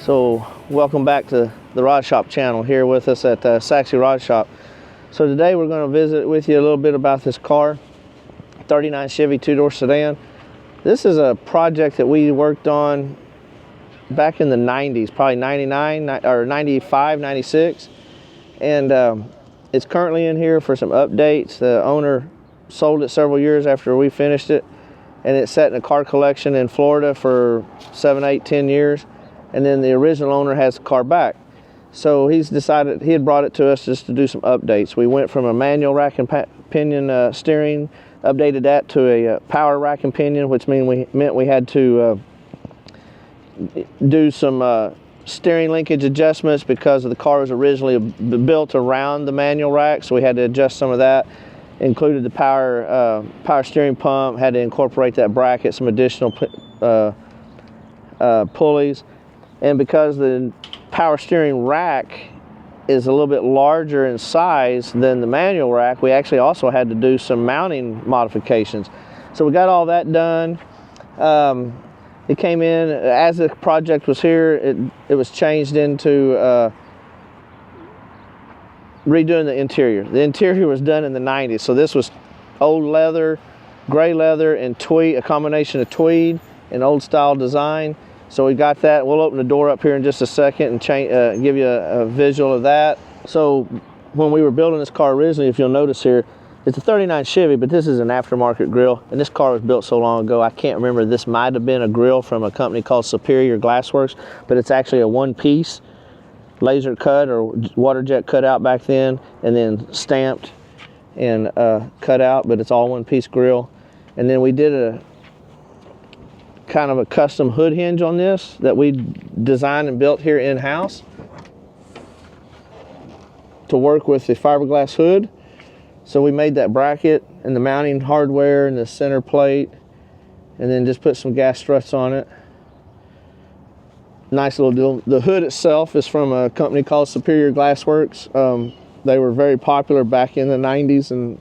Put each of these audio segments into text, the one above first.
So welcome back to the Rod Shop channel here with us at Saxy Rod Shop. So today we're going to visit with you a little bit about this car, 39 Chevy two-door sedan. This is a project that we worked on back in the 90s, probably 99 or 95, 96. And it's currently in here for some updates. The owner sold it several years after we finished it, and it's sat in a car collection in Florida for 7, 8, 10 years. And then the original owner has the car back. So he's decided, he had brought it to us just to do some updates. We went from a manual rack and pinion steering, updated that to a power rack and pinion, which meant we had to do some steering linkage adjustments because the car was originally built around the manual rack, so we had to adjust some of that. Included the power steering pump, had to incorporate that bracket, some additional pulleys. And because the power steering rack is a little bit larger in size than the manual rack, we actually also had to do some mounting modifications. So we got all that done. It came in, as the project was here, it was changed into redoing the interior. The interior was done in the 90s, so this was old leather, gray leather, and tweed, a combination of tweed and old style design. So we got that. We'll open the door up here in just a second and give you a visual of that. So when we were building this car originally, if you'll notice here, it's a 39 Chevy, but this is an aftermarket grill. And this car was built so long ago, I can't remember. This might have been a grill from a company called Superior Glassworks, but it's actually a one-piece laser cut or water jet cut out back then, and then stamped and cut out, but it's all one-piece grill. And then we did a kind of a custom hood hinge on this that we designed and built here in-house to work with the fiberglass hood. So we made that bracket and the mounting hardware and the center plate, and then just put some gas struts on it. Nice little deal. The hood itself is from a company called Superior Glassworks. They were very popular back in the 90s and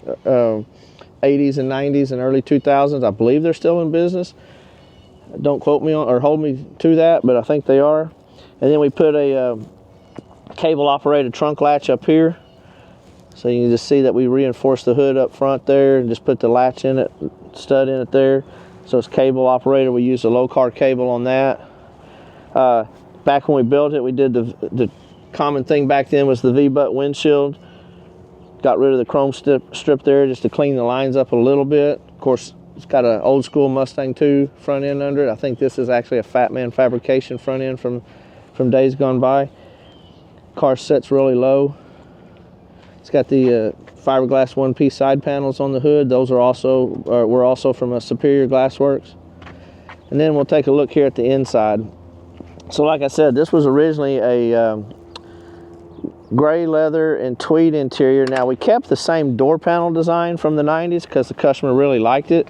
80s and 90s and early 2000s. I believe they're still in business. Don't quote me on or hold me to that, but I think they are. And then we put a cable operated trunk latch up here, so you can just see that we reinforced the hood up front there and just put the latch in it, stud in it there. So it's cable operated. We used a low car cable on that. Back when we built it, we did the common thing back then was the V-butt windshield. Got rid of the chrome strip there just to clean the lines up a little bit. Of course, it's got an old school Mustang 2 front end under it. I think this is actually a Fat Man fabrication front end from days gone by. Car sets really low. It's got the fiberglass one-piece side panels on the hood. Those were also from a Superior Glassworks. And then we'll take a look here at the inside. So like I said, this was originally a gray leather and tweed interior. Now we kept the same door panel design from the 90s because the customer really liked it.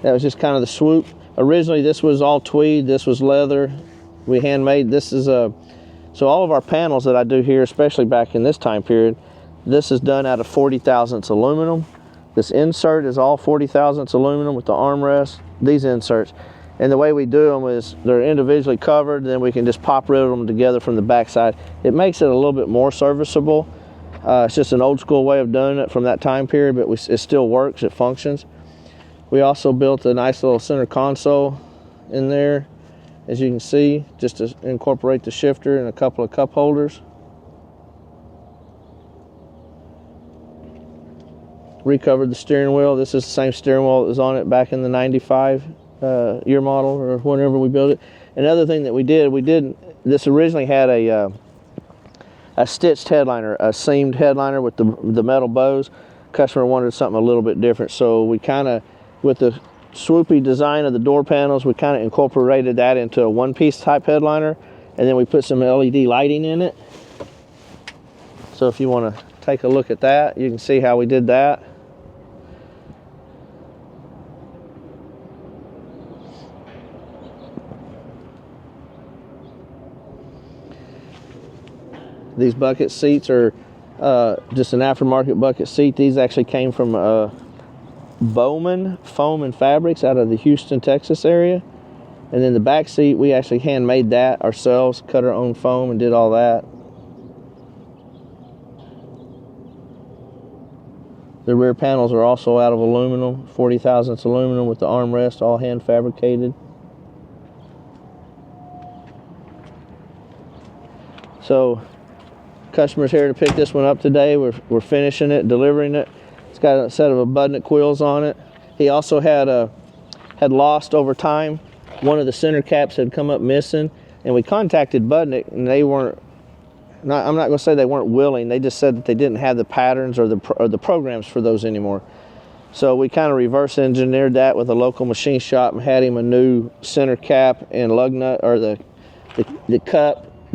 That was just kind of the swoop. Originally this was all tweed, this was leather. We handmade, this is so all of our panels that I do here, especially back in this time period, this is done out of 40 thousandths aluminum. This insert is all 40 thousandths aluminum with the armrest, these inserts. And the way we do them is they're individually covered, then we can just pop rivet them together from the backside. It makes it a little bit more serviceable. It's just an old school way of doing it from that time period, but it still works, it functions. We also built a nice little center console in there, as you can see, just to incorporate the shifter and a couple of cup holders. Recovered the steering wheel. This is the same steering wheel that was on it back in the 95 year model or whenever we built it. Another thing that we did, this originally had a stitched headliner, a seamed headliner with the metal bows. Customer wanted something a little bit different, so we kind of, with the swoopy design of the door panels, we kind of incorporated that into a one-piece type headliner, and then we put some LED lighting in it. So if you want to take a look at that, you can see how we did that. These bucket seats are just an aftermarket bucket seat. These actually came from Bowman Foam and Fabrics out of the Houston, Texas area. And then the back seat, we actually handmade that ourselves, cut our own foam and did all that. The rear panels are also out of aluminum, 40 thousandths aluminum with the armrest all hand fabricated. So, customer's here to pick this one up today. We're finishing it, delivering it. It's got a set of Budnick wheels on it. He also had lost over time. One of the center caps had come up missing, and we contacted Budnick, and they weren't. I'm not going to say they weren't willing. They just said that they didn't have the patterns or the programs for those anymore. So we kind of reverse engineered that with a local machine shop and had him a new center cap and lug nut, or the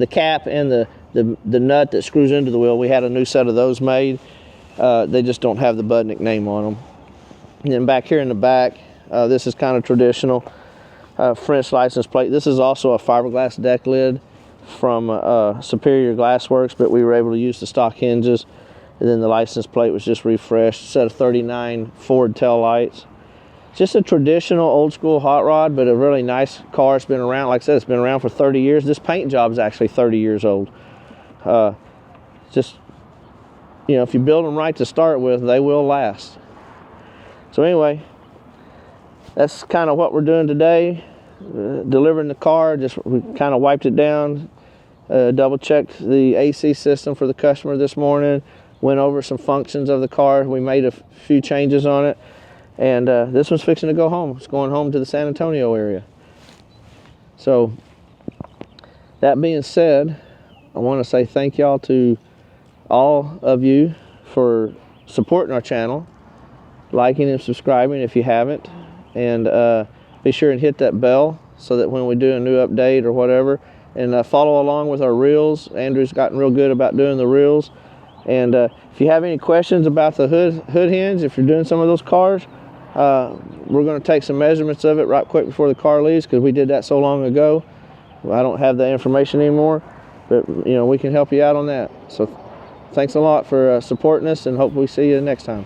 cap and the nut that screws into the wheel. We had a new set of those made. They just don't have the Budnick name on them. And then back here in the back, this is kind of traditional French license plate. This is also a fiberglass deck lid from Superior Glassworks, but we were able to use the stock hinges, and then the license plate was just refreshed. Set of 39 Ford tail lights. Just a traditional old school hot rod, but a really nice car. It's been around, like I said, it's been around for 30 years. This paint job is actually 30 years old. Just, you know, if you build them right to start with, they will last. So anyway, that's kind of what we're doing today. Delivering the car. We kind of wiped it down, double checked the AC system for the customer this morning, went over some functions of the car. We made a few changes on it, and this one's fixing to go home. It's going home to the San Antonio area. So that being said, I want to say thank y'all to all of you for supporting our channel, liking and subscribing if you haven't, and be sure and hit that bell so that when we do a new update or whatever, and follow along with our reels. Andrew's gotten real good about doing the reels. And if you have any questions about the hood hinge, if you're doing some of those cars, we're going to take some measurements of it right quick before the car leaves, because we did that so long ago. I don't have that information anymore, but you know, we can help you out on that. So thanks a lot for supporting us, and hopefully see you next time.